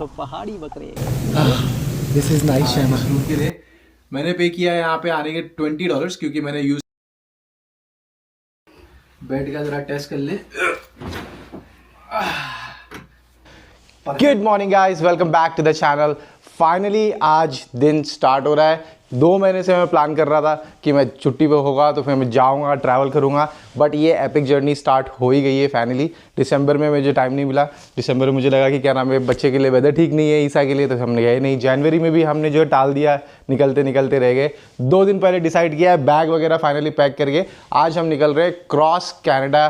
तो पहाड़ी बकरे। दिस इज नाइस शैमा। मशरूम के लिए मैंने पे किया है यहाँ पे आने के $20 क्योंकि मैंने यूज। बेड का जरा टेस्ट कर ले। Good morning guys, welcome back to the channel. Finally आज दिन स्टार्ट हो रहा है। 2 महीने से मैं प्लान कर रहा था कि मैं छुट्टी पे होगा तो फिर मैं जाऊंगा, ट्रैवल करूंगा, बट ये एपिक जर्नी स्टार्ट हो ही गई है फाइनली। दिसंबर में मुझे टाइम नहीं मिला। दिसंबर में मुझे लगा कि क्या नाम है, बच्चे के लिए वेदर ठीक नहीं है, ईसा के लिए, तो हमने गए नहीं। जनवरी में भी हमने जो टाल दिया, निकलते निकलते रह गए। 2 दिन पहले डिसाइड किया है, बैग वगैरह फाइनली पैक करके आज हम निकल रहे हैं क्रॉस कनाडा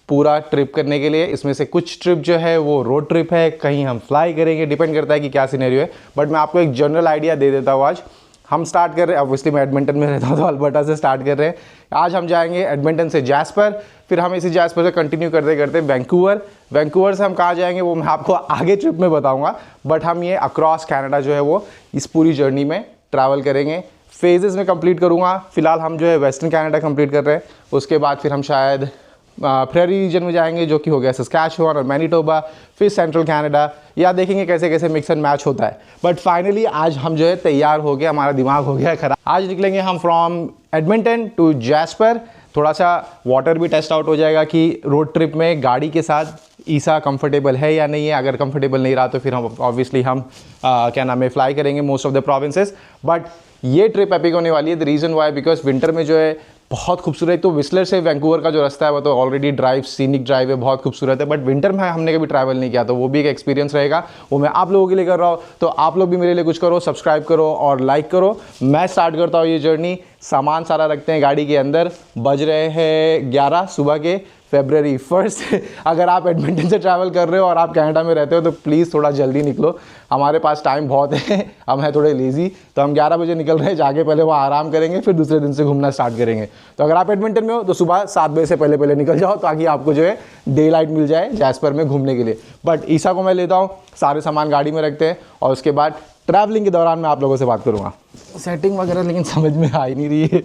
पूरा ट्रिप करने के लिए। इसमें से कुछ ट्रिप जो है वो रोड ट्रिप है, कहीं हम फ्लाई करेंगे, डिपेंड करता है कि क्या सिनेरियो है, बट मैं आपको एक जनरल आइडिया दे देता हूँ। आज हम स्टार्ट कर रहे हैं, ऑब्वियसली मैं एडमिंटन में रहता हूँ तो अल्बर्टा से स्टार्ट कर रहे हैं। आज हम जाएंगे एडमिंटन से जैस्पर, फिर हम इसी जैस्पर से कंटिन्यू करते करते वैंकूवर से हम कहाँ जाएंगे वो मैं आपको आगे ट्रिप में बताऊँगा, बट हम ये अक्रॉस कनाडा जो है वो इस पूरी जर्नी में ट्रैवल करेंगे। फेजेस में कंप्लीट करूँगा। फिलहाल हम जो है वेस्टर्न कनाडा कंप्लीट कर रहे हैं, उसके बाद फिर हम शायद प्रेरी रीजन में जाएंगे जो कि हो गया सस्कैचुअन और मैनिटोबा, फिर सेंट्रल कनाडा, या देखेंगे कैसे कैसे मिक्स एंड मैच होता है। बट फाइनली आज हम जो है तैयार हो गया, हमारा दिमाग हो गया खराब। आज निकलेंगे हम फ्रॉम एडमिंटन टू जैस्पर। थोड़ा सा वाटर भी टेस्ट आउट हो जाएगा कि रोड ट्रिप में गाड़ी के साथ ईसा कंफर्टेबल है या नहीं है। अगर कंफर्टेबल नहीं रहा तो फिर हम ऑब्वियसली हम क्या नाम है फ्लाई करेंगे most of the provinces. But ये ट्रिप एपिक होने वाली है। The reason why because winter में जो है बहुत खूबसूरत है। तो विस्लर से वैंकूवर का जो रास्ता है वो तो ऑलरेडी ड्राइव सीनिक ड्राइव है, बहुत खूबसूरत है, बट विंटर में हमने कभी ट्रैवल नहीं किया तो वो भी एक एक्सपीरियंस रहेगा। वो मैं आप लोगों के लिए कर रहा हूँ, तो आप लोग भी मेरे लिए कुछ करो, सब्सक्राइब करो और लाइक करो। मैं स्टार्ट करता हूँ ये जर्नी। सामान सारा रखते हैं गाड़ी के अंदर। बज रहे हैं 11 सुबह के, February 1 अगर आप एडमिंटन से ट्रैवल कर रहे हो और आप कनाडा में रहते हो तो प्लीज़ थोड़ा जल्दी निकलो, हमारे पास टाइम बहुत है। हम हैं थोड़े लेज़ी, तो हम 11 बजे निकल रहे हैं। जाके पहले वहाँ आराम करेंगे, फिर दूसरे दिन से घूमना स्टार्ट करेंगे। तो अगर आप एडमिंटन में हो तो सुबह 7 बजे से पहले पहले निकल जाओ ताकि आपको जो है डे लाइट मिल जाए जैस्पर में घूमने के लिए। बट ईसा को मैं लेता हूँ, सारे सामान गाड़ी में रखते हैं और उसके बाद ट्रैवलिंग के दौरान मैं आप लोगों से बात करूँगा। सेटिंग वगैरह लेकिन समझ में आ ही नहीं रही है।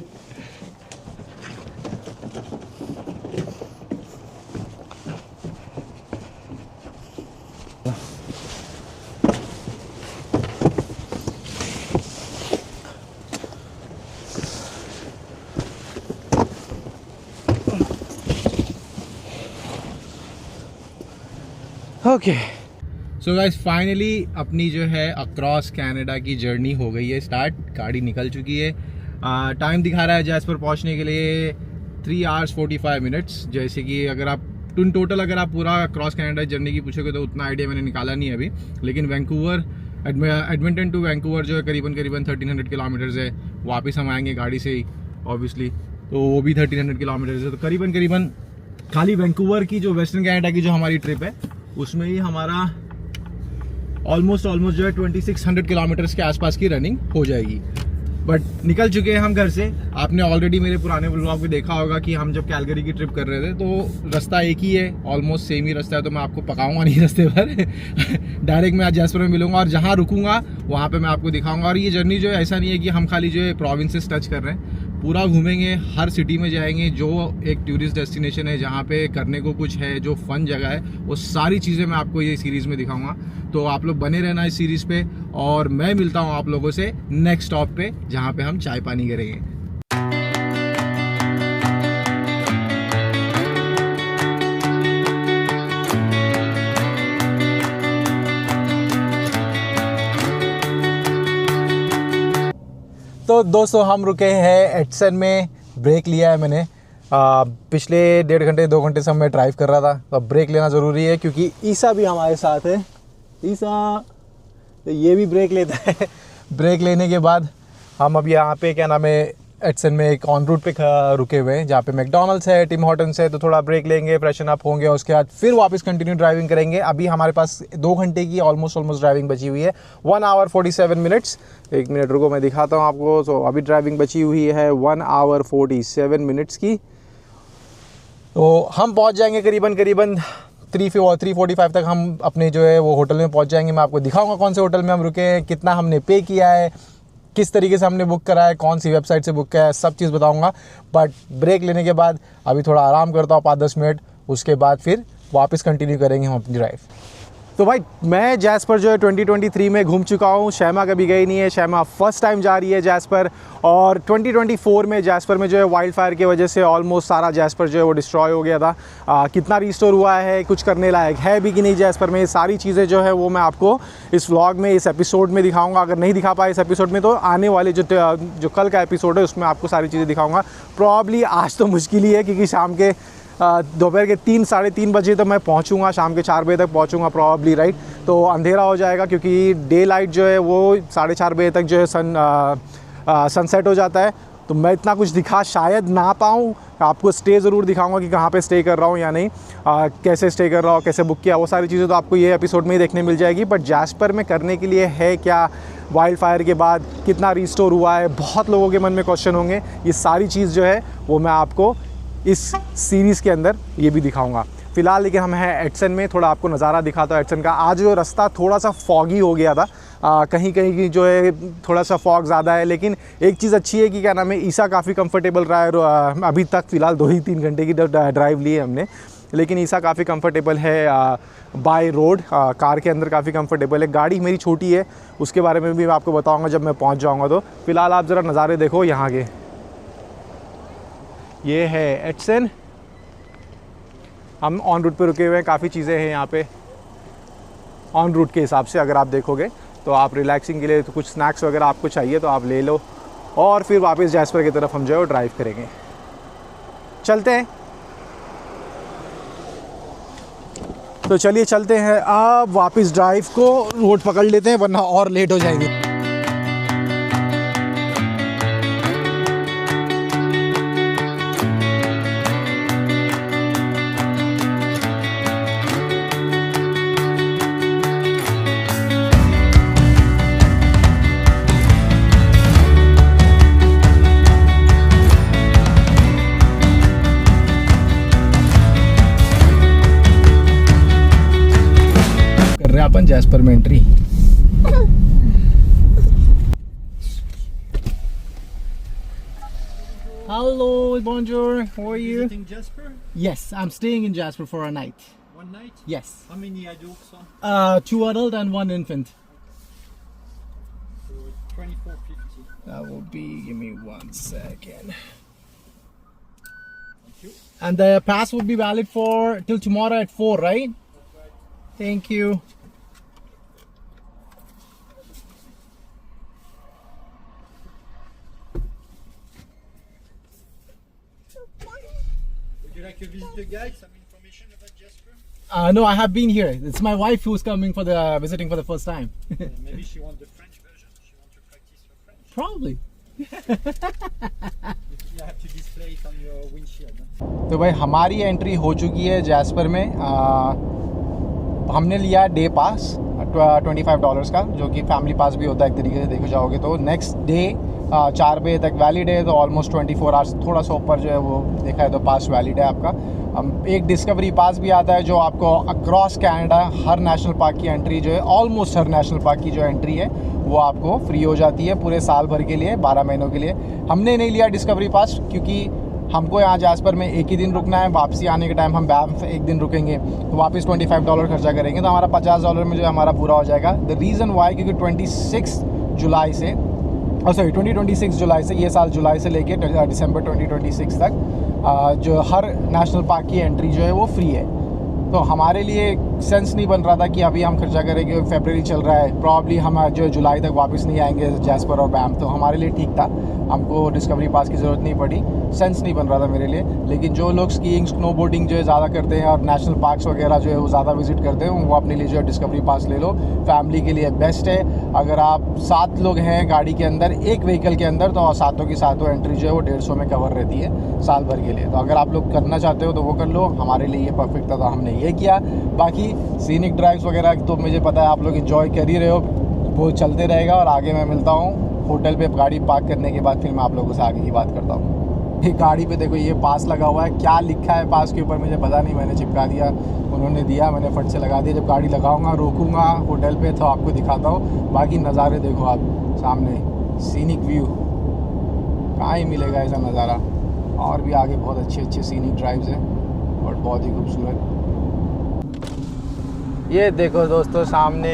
ओके सो गाइस फाइनली अपनी जो है अक्रॉस कनाडा की जर्नी हो गई है स्टार्ट। गाड़ी निकल चुकी है। टाइम दिखा रहा है जैस्पर पहुंचने के लिए 3 hours 45 minutes। जैसे कि अगर आप टोटल अगर आप पूरा अक्रॉस कनाडा जर्नी की पूछोगे तो उतना आइडिया मैंने निकाला नहीं है अभी, लेकिन वैंकूवर एडमिंटन टू वैंकूवर जो है करीबन 1300 किलोमीटर्स है। वापस हम आएंगे गाड़ी से ही ऑब्वियसली, तो वो भी 1300 किलोमीटर्स है। तो करीबन खाली वैंकूवर की जो वेस्टर्न कनाडा की जो हमारी ट्रिप है उसमें ही हमारा ऑलमोस्ट जो है 2600 किलोमीटर्स के आसपास की रनिंग हो जाएगी। बट निकल चुके हैं हम घर से। आपने ऑलरेडी मेरे पुराने व्लॉग में देखा होगा कि हम जब कैलगरी की ट्रिप कर रहे थे तो रास्ता एक ही है, ऑलमोस्ट सेम ही रास्ता है, तो मैं आपको पकाऊंगा नहीं रास्ते पर। डायरेक्ट मैं आज जैस्पर में मिलूंगा और जहाँ रुकूंगा वहाँ पे मैं आपको दिखाऊंगा। और ये जर्नी जो है ऐसा नहीं है कि हम खाली जो है प्रोविंसेस टच कर रहे हैं, पूरा घूमेंगे, हर सिटी में जाएंगे। जो एक टूरिस्ट डेस्टिनेशन है जहाँ पे करने को कुछ है, जो फन जगह है, वो सारी चीज़ें मैं आपको ये सीरीज़ में दिखाऊंगा। तो आप लोग बने रहना इस सीरीज़ पे और मैं मिलता हूँ आप लोगों से नेक्स्ट स्टॉप पे जहाँ पे हम चाय पानी करेंगे। तो दोस्तों हम रुके हैं एडसन में। ब्रेक लिया है मैंने। पिछले 1.5 घंटे 2 घंटे से मैं ड्राइव कर रहा था, तो अब ब्रेक लेना ज़रूरी है क्योंकि ईसा भी हमारे साथ है। ईसा तो ये भी ब्रेक लेता है। ब्रेक लेने के बाद हम अब यहाँ पे क्या नाम है एडसन में एक ऑन रूट पे रुके हुए हैं जहाँ पे मैकडॉनल्ड्स है, टिम हॉर्टन्स है। तो थोड़ा ब्रेक लेंगे, फ्रेशन अप होंगे, उसके बाद फिर वापस कंटिन्यू ड्राइविंग करेंगे। अभी हमारे पास 2 घंटे की ऑलमोस्ट ड्राइविंग बची हुई है, 1 hour 47 minutes। 1 मिनट रुको मैं दिखाता हूँ आपको। तो अभी ड्राइविंग बची हुई है 1 hour 47 minutes की। तो हम पहुँच जाएंगे करीबन 3:45 तक हम अपने जो है वो होटल में पहुँच जाएंगे। मैं आपको दिखाऊँगा कौन से होटल में हम रुके हैं, कितना हमने पे किया है, किस तरीके से हमने बुक करा है, कौन सी वेबसाइट से बुक किया है, सब चीज़ बताऊंगा। बट ब्रेक लेने के बाद अभी थोड़ा आराम करता हूँ 5-10 मिनट, उसके बाद फिर वापस कंटिन्यू करेंगे हम अपनी ड्राइव। तो भाई मैं जैस्पर जो है 2023 में घूम चुका हूँ। शैमा कभी गई नहीं है, शैमा फर्स्ट टाइम जा रही है जैस्पर। और 2024 में जैस्पर में जो है वाइल्ड फायर की वजह से ऑलमोस्ट सारा जैस्पर जो है वो डिस्ट्रॉय हो गया था। कितना रिस्टोर हुआ है, कुछ करने लायक है भी कि नहीं जैस्पर में, ये सारी चीज़ें जो है वो मैं आपको इस व्लॉग में, इस एपिसोड में दिखाऊंगा। अगर नहीं दिखा पाए इस एपिसोड में तो आने वाले जो कल का एपिसोड है उसमें आपको सारी चीज़ें दिखाऊंगा। प्रॉब्ली आज तो मुश्किल ही है क्योंकि शाम के दोपहर के 3 साढ़े 3 बजे तक मैं पहुंचूंगा, शाम के 4 बजे तक पहुंचूंगा प्रॉब्ली, राइट। तो अंधेरा हो जाएगा क्योंकि डे लाइट जो है वो 4:30 बजे तक जो है सनसेट हो जाता है। तो मैं इतना कुछ दिखा शायद ना पाऊँ। आपको स्टे ज़रूर दिखाऊंगा कि कहाँ पे स्टे कर रहा हूँ या नहीं, कैसे स्टे कर रहा हूँ, कैसे बुक किया, वो सारी चीज़ें तो आपको ये एपिसोड में ही देखने मिल जाएगी। बट जैस्पर में करने के लिए है क्या, वाइल्ड फायर के बाद कितना रिस्टोर हुआ है, बहुत लोगों के मन में क्वेश्चन होंगे। ये सारी चीज़ जो है वो मैं आपको इस सीरीज़ के अंदर ये भी दिखाऊंगा। फ़िलहाल लेकिन हम हैं एडसन में, थोड़ा आपको नज़ारा दिखाता हूँ एडसन का। आज जो रास्ता थोड़ा सा फॉगी हो गया था, कहीं कहीं की जो है थोड़ा सा फॉग ज़्यादा है, लेकिन एक चीज़ अच्छी है कि क्या नाम है, ईसा काफ़ी कंफर्टेबल रहा है। अभी तक फ़िलहाल 2 ही 3 घंटे की ड्राइव ली है हमने, लेकिन ईसा काफ़ी कंफर्टेबल है बाय रोड, कार के अंदर काफ़ी कंफर्टेबल है। गाड़ी मेरी छोटी है, उसके बारे में भी मैं आपको बताऊँगा जब मैं पहुँच जाऊँगा। तो फ़िलहाल आप ज़रा नज़ारे देखो यहाँ के। ये है एडसन, हम ऑन रूट पे रुके हुए हैं। काफ़ी चीज़ें हैं यहाँ पे ऑन रूट के हिसाब से। अगर आप देखोगे तो आप रिलैक्सिंग के लिए तो कुछ स्नैक्स वगैरह आपको चाहिए तो आप ले लो, और फिर वापस जैस्पर की तरफ हम जो है वो ड्राइव करेंगे। चलते हैं, तो चलिए चलते हैं अब वापस ड्राइव को, रोड पकड़ लेते हैं वरना और लेट हो जाएंगे। अपन जैस्पर में entry. Hello, bonjour. How are you? Visiting Jasper? Yes, I'm staying in Jasper for a night. One night? Yes. How many adults are? 2 adult and 1 infant. So 24.50. That will be. Give me 1 second. Thank you. And the pass will be valid for till tomorrow at 4, right? Thank you. Would you like to visit the guide? Some information about Jasper? No, I have been here. It's my wife who's coming for the visiting for the first time. Maybe she wants the French version. She wants to practice her French. Probably. You have to display it on your windshield. तो भाई हमारी entry हो चुकी है jasper में। हमने लिया day पास $25 का, जो कि फैमिली पास भी होता है एक तरीके से देखो जाओगे तो। नेक्स्ट डे 4 बजे तक वैलिड है, तो ऑलमोस्ट 24 आवर्स, थोड़ा सा ऊपर जो है वो देखा है तो पास वैलिड है आपका। एक डिस्कवरी पास भी आता है जो आपको अक्रॉस कनाडा हर नेशनल पार्क की एंट्री जो है, ऑलमोस्ट हर नेशनल पार्क की जो एंट्री है वो आपको फ्री हो जाती है पूरे साल भर के लिए, 12 महीनों के लिए। हमने नहीं लिया डिस्कवरी पास क्योंकि हमको यहाँ जैस्पर में एक ही दिन रुकना है। वापसी आने के टाइम हम बैंफ एक दिन रुकेंगे तो वापस $25 खर्चा करेंगे, तो हमारा $50 में जो है हमारा पूरा हो जाएगा। द रीज़न वाई क्योंकि 2026 जुलाई से, ये साल जुलाई से लेके दिसंबर 2026 तक जो हर नेशनल पार्क की एंट्री जो है वो फ्री है। तो हमारे लिए सेंस नहीं बन रहा था कि अभी हम खर्चा करेंगे, फरवरी चल रहा है, प्रॉब्ली हम जो जुलाई तक वापस नहीं आएंगे जैस्पर और बैंफ, तो हमारे लिए ठीक था, हमको डिस्कवरी पास की ज़रूरत नहीं पड़ी। सेंस नहीं बन रहा था मेरे लिए। लेकिन जो लोग स्कीइंग स्नोबोर्डिंग जो है ज़्यादा करते हैं और नेशनल पार्क्स वगैरह जो है वो ज़्यादा विजिट करते हैं, वो अपने लिए जो है डिस्कवरी पास ले लो, फैमिली के लिए बेस्ट है। अगर आप 7 लोग हैं गाड़ी के अंदर, एक व्हीकल के अंदर, तो सातों की सातों एंट्री जो है वो 150 में कवर रहती है साल भर के लिए। तो अगर आप लोग करना चाहते हो तो वो कर लो, हमारे लिए ये परफेक्ट था तो हमने ये किया। बाकी सीनिक ड्राइव्स वगैरह तो मुझे पता है आप लोग इन्जॉय कर ही रहे हो, वो चलते रहेगा। और आगे मैं मिलता हूँ होटल पे गाड़ी पार्क करने के बाद, फिर मैं आप लोगों से आगे की बात करता हूँ। ये गाड़ी पे देखो ये पास लगा हुआ है, क्या लिखा है पास के ऊपर मुझे पता नहीं, मैंने चिपका दिया, उन्होंने दिया, मैंने फट से लगा दिया। जब गाड़ी लगाऊंगा रोकूंगा होटल पे तो आपको दिखाता हूँ। बाकी नज़ारे देखो आप सामने, सीनिक व्यू कहाँ ही मिलेगा ऐसा नज़ारा। और भी आगे बहुत अच्छे अच्छे सीनिक ड्राइव्स हैं और बहुत ही खूबसूरत। ये देखो दोस्तों सामने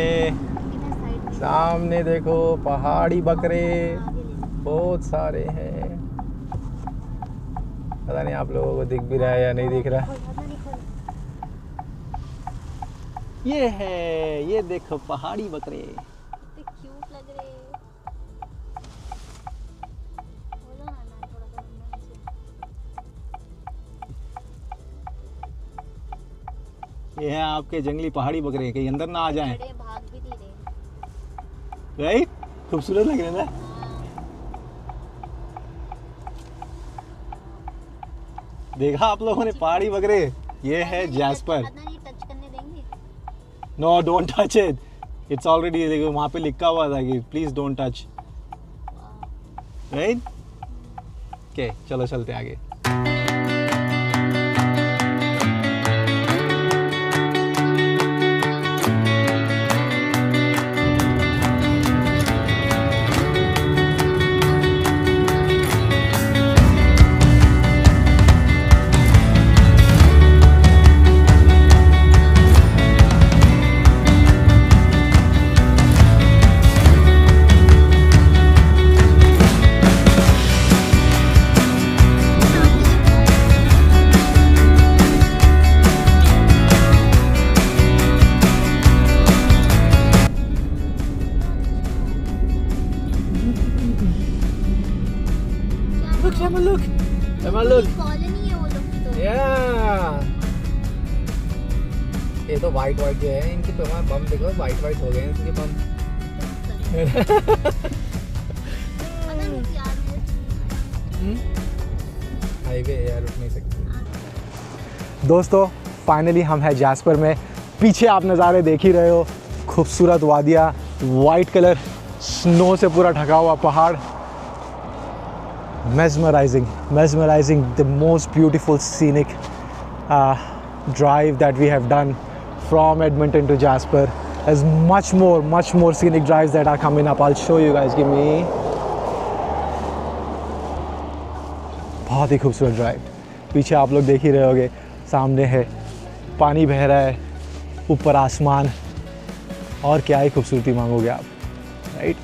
सामने देखो पहाड़ी बकरे बहुत सारे हैं। पता नहीं आप लोगों को दिख भी रहा है या नहीं दिख रहा। ये है, ये देखो पहाड़ी बकरे। क्यूट लग रहे हैं। बोलो ना ना थोड़ा सा ये है आपके जंगली पहाड़ी बकरे, कहीं अंदर ना आ जाएं। बड़े भाग भी नहीं रहे। राइट, खूबसूरत लग रहे हैं ना। देखा आप लोगों ने पहाड़ी बकरे। ये है जैस्पर। टच करने देंगे? No don't touch it, it's already, देखो वहाँ पे लिखा हुआ था कि please don't touch. Right, okay चलो चलते आगे। Look, Emma, look. कॉलोनी है वो लोग की तो। Yeah. ये तो वाइट वाइट जो है इनके बम देखो, वाइट वाइट हो गए हैं इनके बम। हाईवे यार रुक नहीं सकती। दोस्तों फाइनली हम हैं जैस्पर में। पीछे आप नज़ारे देख ही रहे हो, खूबसूरत वादियाँ, वाइट कलर, स्नो से पूरा ढका हुआ पहाड़। mesmerizing, the most beautiful scenic drive that we have done from Edmonton to Jasper. There's much more scenic drives that are coming up. I'll show you guys. Give me. बहुत ही खूबसूरत drive. पीछे आप लोग देख ही रहे होगे, सामने है पानी बह रहा है, ऊपर आसमान, और क्या ही खूबसूरती मांगोगे आप, राइट।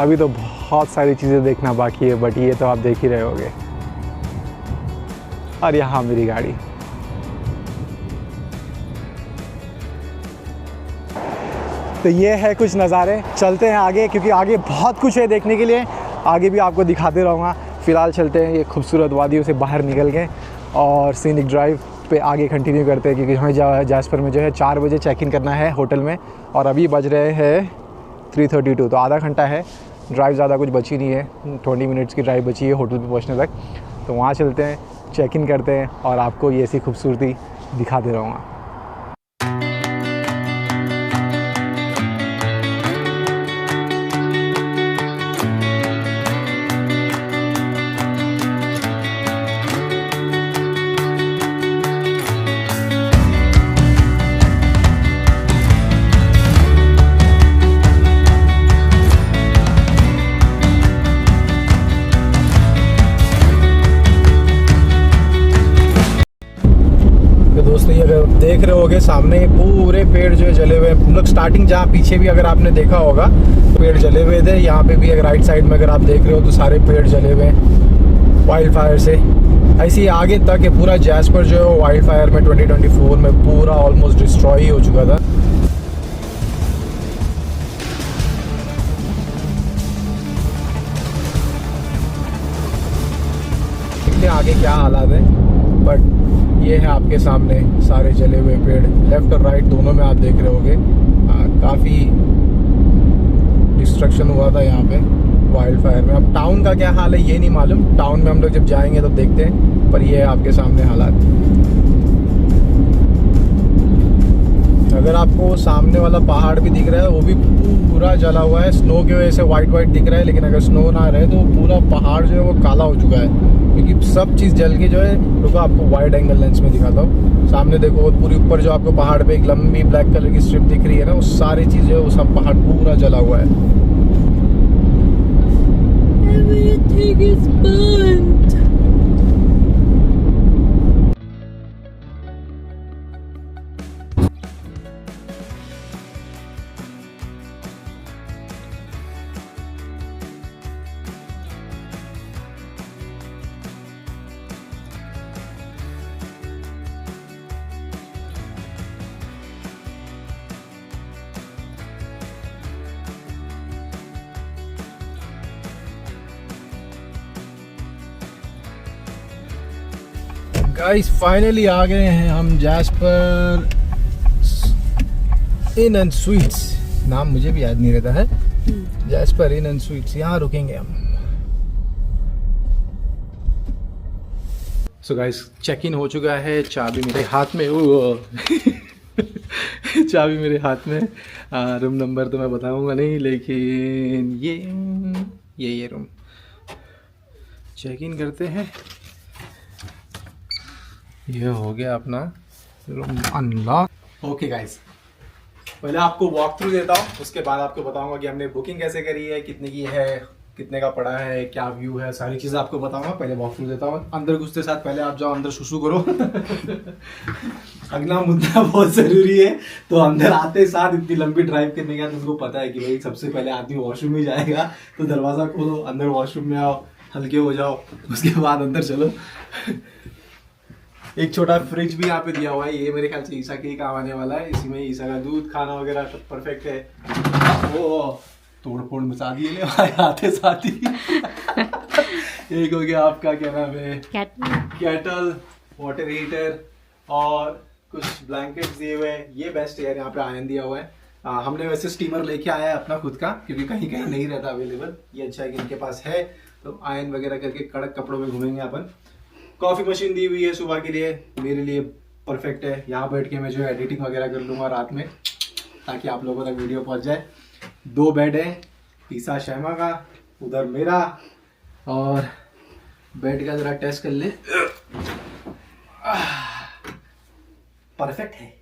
अभी तो बहुत सारी चीज़ें देखना बाकी है, बट ये तो आप देख ही रहे होगे। और यहाँ मेरी गाड़ी। तो ये है कुछ नज़ारे। चलते हैं आगे, क्योंकि आगे बहुत कुछ है देखने के लिए। आगे भी आपको दिखाते रहूँगा। फ़िलहाल चलते हैं ये खूबसूरत वादियों से बाहर निकल के और सीनिक ड्राइव पे आगे कंटिन्यू करते हैं, क्योंकि हमें जैस्पर में जो है 4 बजे चेक इन करना है होटल में, और अभी बज रहे हैं 3:32। तो आधा घंटा है ड्राइव, ज़्यादा कुछ बची नहीं है। 20 मिनट्स की ड्राइव बची है होटल पे पहुंचने तक। तो वहाँ चलते हैं, चेक इन करते हैं और आपको ये ऐसी खूबसूरती दिखाते रहूँगा। दोस्तों ये अगर देख रहे होगे सामने पूरे पेड़ जो है जले हुए हैं। लोग स्टार्टिंग जहाँ पीछे भी अगर आपने देखा होगा पेड़ जले हुए थे, यहाँ पे भी अगर राइट साइड में अगर आप देख रहे हो तो सारे पेड़ जले हुए हैं वाइल्ड फायर से। ऐसे ही आगे तक ये पूरा जैस्पर जो है वाइल्ड फायर में 2024 में पूरा ऑलमोस्ट डिस्ट्रॉय ही हो चुका था। देखते हैं आगे क्या हालात है, बट ये है आपके सामने सारे जले हुए पेड़, लेफ्ट और राइट दोनों में आप देख रहे होगे। काफ़ी डिस्ट्रक्शन हुआ था यहाँ पे वाइल्ड फायर में। अब टाउन का क्या हाल है ये नहीं मालूम, टाउन में हम लोग जब जाएंगे तो देखते हैं, पर ये है आपके सामने हालात। अगर आपको सामने वाला पहाड़ भी दिख रहा है वो भी पूरा जला हुआ है, स्नो की वजह से वाइट वाइट दिख रहा है, लेकिन अगर स्नो ना रहे तो पूरा पहाड़ जो है वो काला हो चुका है, क्योंकि सब चीज़ जल के जो है। रुको आपको वाइड एंगल लेंस में दिखाता हूँ। सामने देखो पूरी ऊपर जो आपको पहाड़ पे एक लंबी ब्लैक कलर की स्ट्रिप दिख रही है ना, वो सारी चीज़ें वो सब पहाड़ पूरा जला हुआ है। Everything is burnt. Guys finally आ गए हैं हम जैस्पर इन एंड स्वीट्स, नाम मुझे भी याद नहीं रहता है, जैस्पर इन एंड स्वीट्स, यहाँ रुकेंगे हम। सो गाइस चेक इन हो चुका है, चाबी मेरे हाथ में चाबी मेरे हाथ में। रूम नंबर तो मैं बताऊंगा नहीं, लेकिन ये रूम चेक इन करते हैं। ये हो गया अपना रूम अनलॉक। ओके गाइस, पहले आपको वॉक थ्रू देता हूँ, उसके बाद आपको बताऊंगा कि हमने बुकिंग कैसे करी है, कितने की है, कितने का पड़ा है, क्या व्यू है, सारी चीज़ें आपको बताऊंगा। पहले वॉक थ्रू देता हूँ। अंदर घुसते साथ पहले आप जाओ अंदर सुसु करो अगला मुद्दा बहुत ज़रूरी है। तो अंदर आते साथ इतनी लंबी ड्राइव करने के बाद तुमको पता है कि भाई सबसे पहले आदमी वॉशरूम में जाएगा, तो दरवाज़ा खोलो, अंदर वॉशरूम में आओ, हल्के हो जाओ, उसके बाद अंदर चलो। एक छोटा फ्रिज भी यहाँ पे दिया हुआ है, ये मेरे ख्याल से ईसा के ही काम आने वाला है। इसी में ईसा का दूध, खाना वगैरह सब परफेक्ट है। वो तोड़ फोड़ मचा दिए ले भाई आते साथ ही एक हो गया आपका क्या नाम है, केटल, वाटर हीटर और कुछ ब्लैंकेट्स दिए हुए हैं। ये बेस्ट है, यहाँ पे आयरन दिया हुआ है। हमने वैसे स्टीमर लेके आया है अपना खुद का, क्योंकि कहीं कहीं नहीं रहता अवेलेबल। ये अच्छा है कि इनके पास है, तो आयरन वगैरह करके कड़क कपड़ों में घूमेंगे अपन। कॉफ़ी मशीन दी हुई है सुबह के लिए, मेरे लिए परफेक्ट है। यहाँ बैठ के मैं जो है एडिटिंग वगैरह कर लूँगा रात में, ताकि आप लोगों तक वीडियो पहुँच जाए। 2 बेड है, ईसा शैमा का, उधर मेरा, और बेड का ज़रा टेस्ट कर ले। परफेक्ट है,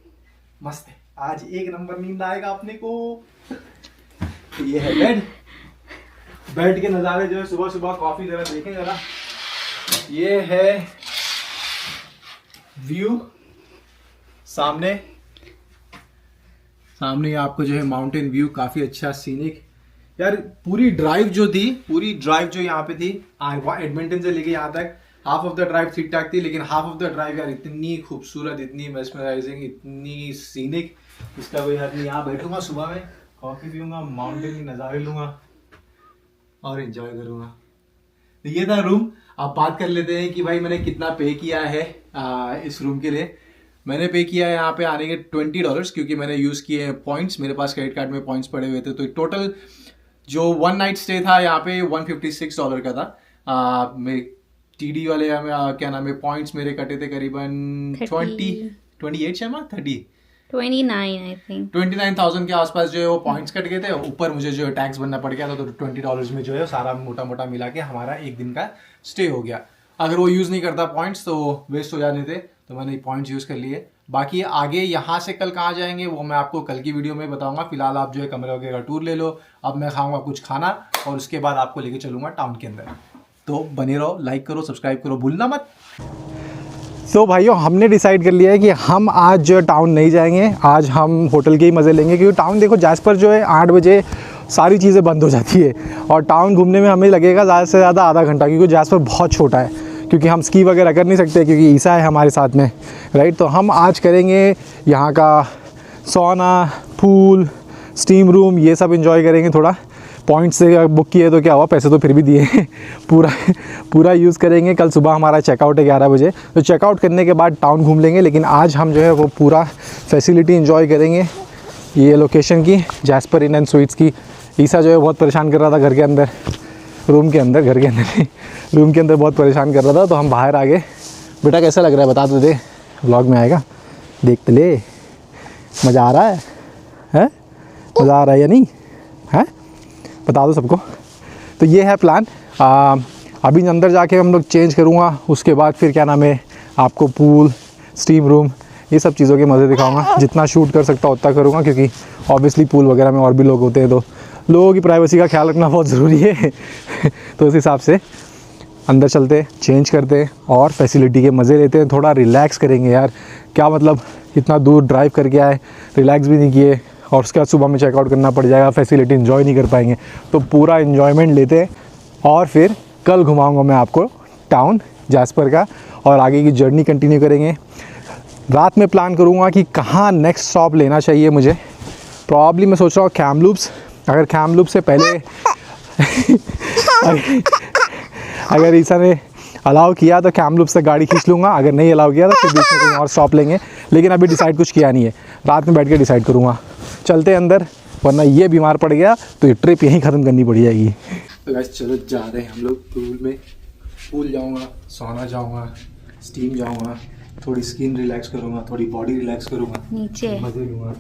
मस्त है, आज एक नंबर नींद आएगा अपने को। तो ये है बेड। बेड के नज़ारे जो है सुबह सुबह कॉफ़ी ज़रा देखें ज़रा। ये है व्यू सामने आपको जो है माउंटेन व्यू, काफी अच्छा सीनिक। यार पूरी ड्राइव जो यहाँ पे थी एडमिंटन से लेके यहाँ तक, हाफ ऑफ द ड्राइव ठीक ठाक थी, लेकिन हाफ ऑफ द ड्राइव यार इतनी खूबसूरत, इतनी मेस्मराइजिंग, इतनी सीनिक, इसका कोई हद नहीं। यहाँ बैठूंगा सुबह में, कॉफी पीऊंगा, माउंटेन के नज़ारे लूंगा और एंजॉय करूंगा। तो ये था रूम। आप बात कर लेते हैं कि भाई मैंने कितना पे किया है इस रूम के लिए। मैंने पे किया है यहाँ पे आने के $20, क्योंकि मैंने यूज़ किए हैं पॉइंट्स, मेरे पास क्रेडिट कार्ड में पॉइंट्स पड़े हुए थे। तो टोटल जो 1 नाइट स्टे था यहाँ पे $156 का था। मेरे TD वाले क्या नाम है, पॉइंट्स मेरे कटे थे करीबन 28 शर्मा 29 आई थिंक 29,000 के आसपास जो है वो पॉइंट्स कट गए थे। ऊपर मुझे जो टैक्स भरना पड़ गया था, तो $20 में जो है सारा मोटा मोटा मिला के हमारा एक दिन का स्टे हो गया। अगर वो यूज़ नहीं करता पॉइंट्स तो वेस्ट हो जाने थे, तो मैंने पॉइंट्स यूज़ कर लिए। बाकी आगे यहाँ से कल कहाँ जाएंगे वो मैं आपको कल की वीडियो में बताऊंगा। फिलहाल आप जो है कमरे वगैरह का टूर ले लो। अब मैं खाऊंगा कुछ खाना और उसके बाद आपको लेके चलूँगा टाउन के अंदर। तो बने रहो, लाइक करो, सब्सक्राइब करो, भूलना मत। तो भाइयों हमने डिसाइड कर लिया है कि हम आज जो है टाउन नहीं जाएंगे, आज हम होटल के ही मज़े लेंगे। क्योंकि टाउन देखो जैस्पर जो है 8 बजे सारी चीज़ें बंद हो जाती है, और टाउन घूमने में हमें लगेगा ज़्यादा से ज़्यादा आधा घंटा, क्योंकि जैस्पर बहुत छोटा है। क्योंकि हम स्की वगैरह कर नहीं सकते, क्योंकि ईसा है हमारे साथ में, राइट। तो हम आज करेंगे यहाँ का सोना, पूल, स्टीम रूम, ये सब इंजॉय करेंगे। थोड़ा पॉइंट से बुक किए तो क्या हुआ, पैसे तो फिर भी दिए पूरा यूज़ करेंगे। कल सुबह हमारा चेकआउट है 11 बजे, तो चेकआउट करने के बाद टाउन घूम लेंगे। लेकिन आज हम जो है वो पूरा फैसिलिटी इंजॉय करेंगे ये लोकेशन की, जैस्पर इन एंड स्वीट्स की। ईसा जो है बहुत परेशान कर रहा था घर के अंदर, रूम के अंदर बहुत परेशान कर रहा था, तो हम बाहर आ गए। बेटा कैसा लग रहा है बता तो दे, व्लॉग में आएगा, देख तो ले। मज़ा आ रहा है? मज़ा आ रहा है या नहीं है, बता दो सबको। तो ये है प्लान। अभी अंदर जाके हम लोग चेंज करूँगा, उसके बाद फिर क्या नाम है आपको पूल, स्टीम रूम, ये सब चीज़ों के मज़े दिखाऊंगा। जितना शूट कर सकता उतना करूँगा, क्योंकि ऑब्वियसली पूल वगैरह में और भी लोग होते हैं, तो लोगों की प्राइवेसी का ख्याल रखना बहुत ज़रूरी है तो उस हिसाब से अंदर चलते, चेंज करते और फैसिलिटी के मज़े लेते हैं, थोड़ा रिलैक्स करेंगे यार। क्या मतलब इतना दूर ड्राइव करके आए, रिलैक्स भी नहीं किए और उसके बाद सुबह में चेकआउट करना पड़ जाएगा, फैसिलिटी इन्जॉय नहीं कर पाएंगे। तो पूरा इन्जॉयमेंट लेते हैं और फिर कल घुमाऊँगा मैं आपको टाउन जैस्पर का और आगे की जर्नी कंटिन्यू करेंगे। रात में प्लान करूँगा कि कहाँ नेक्स्ट स्टॉप लेना चाहिए मुझे। प्रॉब्ली मैं सोच रहा हूँ कैमलूप्स, अगर कैमलूप से पहले अगर ईसा ने अलाउ किया तो कैमलूप से गाड़ी खींच लूँगा, अगर नहीं अलाउ किया तो फिर बीच में कहीं और स्टॉप लेंगे। लेकिन अभी डिसाइड कुछ किया नहीं है, रात में बैठ के डिसाइड करूँगा। चलते हैं अंदर, वरना ये बीमार पड़ गया तो ये ट्रिप यहीं ख़त्म करनी पड़ जाएगी। चलो जा रहे हैं हम लोग पूल में। पूल जाऊँगा, सोना जाऊँगा, स्टीम जाऊँगा, थोड़ी स्किन रिलैक्स करूँगा, थोड़ी बॉडी रिलैक्स करूँगा, नीचे मज़े लूँगा।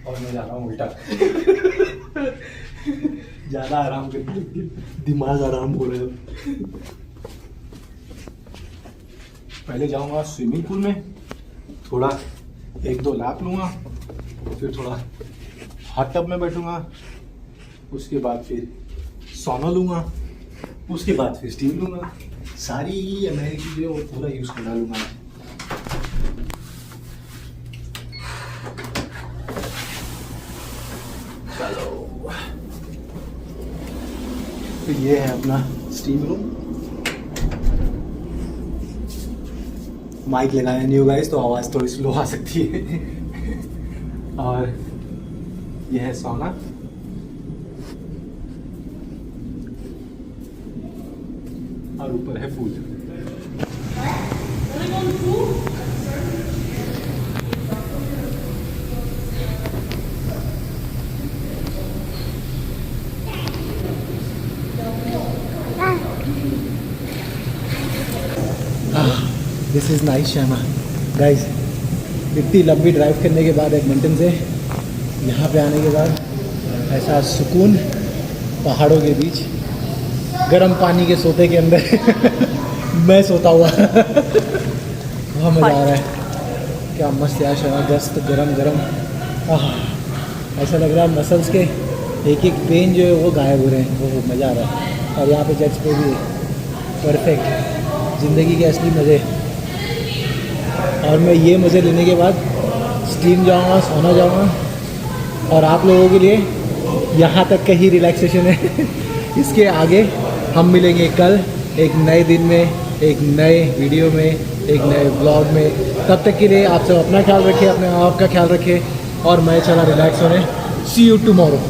और मैं जा रहा हूँ उल्टा ज़्यादा आराम करके दिमाग आराम हो रहा है। पहले जाऊँगा स्विमिंग पूल में, थोड़ा 1-2 लैप लूँगा, फिर थोड़ा हॉट टब में बैठूँगा, उसके बाद फिर सोना लूँगा, उसके बाद फिर स्टीम लूँगा। सारी अमेरिकी जो है वो पूरा यूज़ कर डालूँगा। तो ये है अपना स्टीम रूम। माइक लगाया नहीं होगा इस तो आवाज़ थोड़ी स्लो आ सकती है। और ये है सोना। और ऊपर है pool. This is nice Shyama. Guys इतनी लंबी ड्राइव करने के बाद एडमंटन से यहाँ पे आने के बाद ऐसा सुकून, पहाड़ों के बीच गर्म पानी के सोते के अंदर मैं सोता हुआ बहुत मज़ा आ रहा है। क्या मस्त यार श्यामा, दस्त गरम गरम। ऐसा लग रहा है मसल्स के एक एक पेन जो है वो गायब हो रहे हैं, वो मज़ा आ रहा है। और यहाँ पे जेट्स पे भी परफेक्ट ज़िंदगी के असली मज़े। और मैं ये मज़े लेने के बाद स्टीम जाऊँगा, सोना जाऊँगा और आप लोगों के लिए यहाँ तक का ही रिलैक्सेशन है। इसके आगे हम मिलेंगे कल एक नए दिन में, एक नए वीडियो में, एक नए व्लॉग में। तब तक के लिए आप सब अपना ख्याल रखिए, अपने आप का ख्याल रखिए और मैं चला रिलैक्स होने। सी यू टुमारो।